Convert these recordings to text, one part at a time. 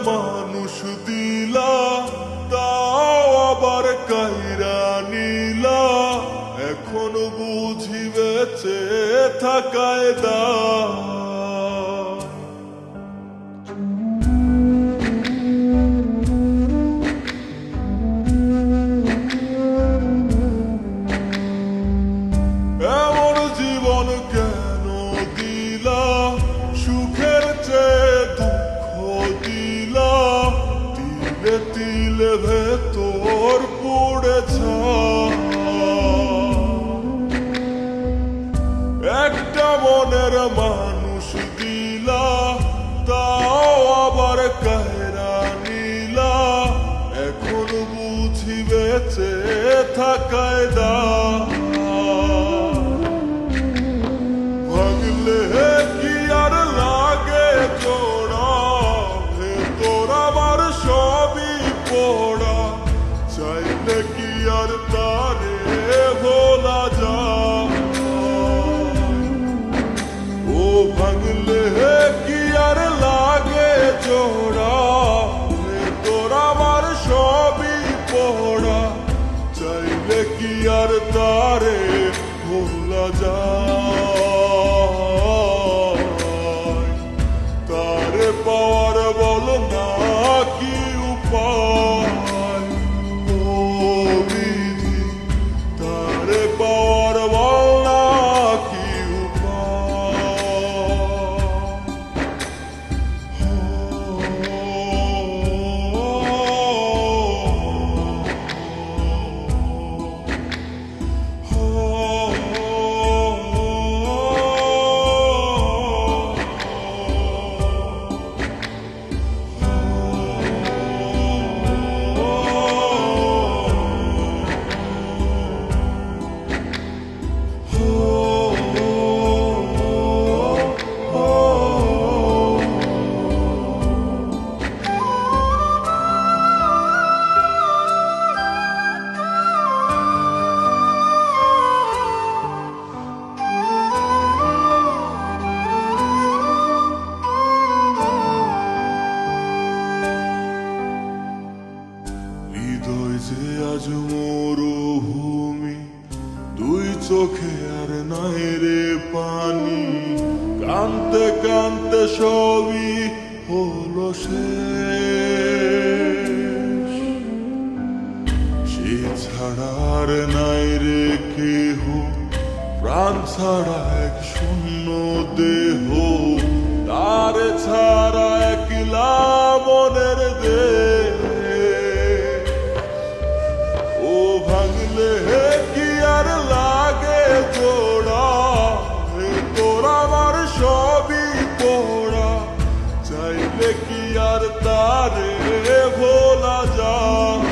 মানুষ দিলা, তাও আবার কাইরা নিলা। এখন বুঝি বেঁচে থাকায় দা। এমন জীবন কেন দিলা, সুখের চেয়ে দুঃখ দিলা। তিলে তিলে ভেতর পড়েছা। একটা মনের মানুষ দিলা, তাও আবার কায়রা নিলা। এখন বুঝি বেঁচে থাকায় দা। ভাঙলে কি আর লাগে জোড়া, ভেতর আমার সবই পোড়া। চাইলে কি আর তারে ভোলা যায়? ও ভাঙলে কি আর লাগে জোড়া, ভেতর আমার সবই পোড়া। চাইলে কি আর তারে ভোলা যায়? তারে পাওয়ার বল না কি উপায়? ও বিধি, তারে পাওয়ার বল না কি হৃদয় যে আজ মরুভূমি, দুই চোখে আর নাই রে পানি। কানতে কানতে সবই হলো শেষ। সে ছাড়া আর নাই রে কেহ, প্রাণ ছাড়া এক শূন্য দেহ। তারে ছাড়া একলা মনের দেহ। ও ভাঙলে কি আর লাগে জোড়া, ভেতর আমার সবই পোড়া। চাইলে কি আর তারে ভোলা যায়?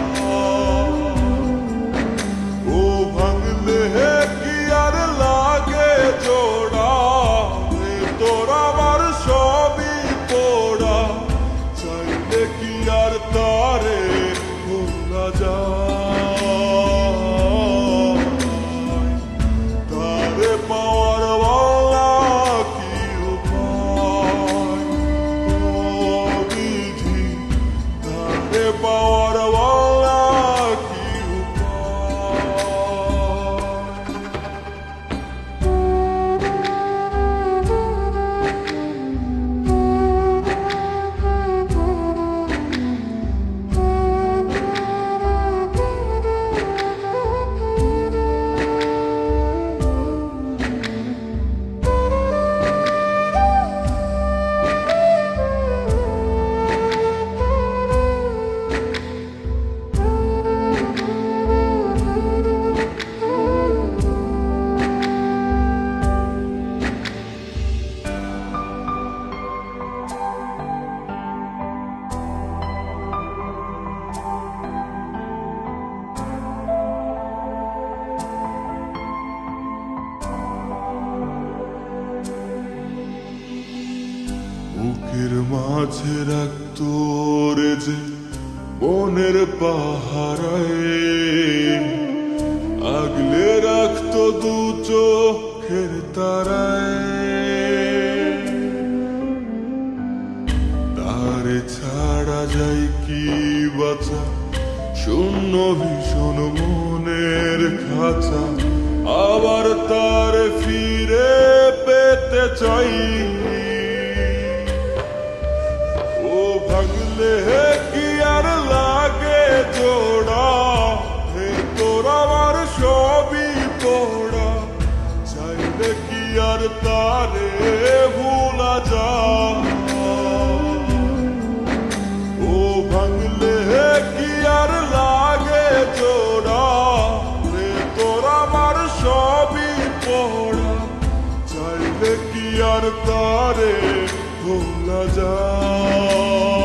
ও ভাঙলে কি আর লাগে জোড়া, ভেতর আমার সবই পোড়া। চাইলে কি আর তারে ভোলা যায়? তারে পাওয়ার বলা কি উপায়? ও বিধি, তারে পাওয়ার বলা কি বুকের মাঝে রাখতো রে যে মনের পাহারায়, আগলে রাখতো দু চোখের তারায়। তারে ছাড়া যায় কি বাঁচা শূন্য ভীষণ মনের খাঁচা, আবার তার ফিরে পেতে চাই। ও ভাগলে কি আর লাগে জোড়া, হে তোর আমার সবই পোড়া, চাইলে কি আর তারে ভুলা যায়। ও ভাঙলে কি আর লাগে জোড়া, রে তোর আমার সবই পোড়া, চাইলে কি আর তারে ভোলা যায়।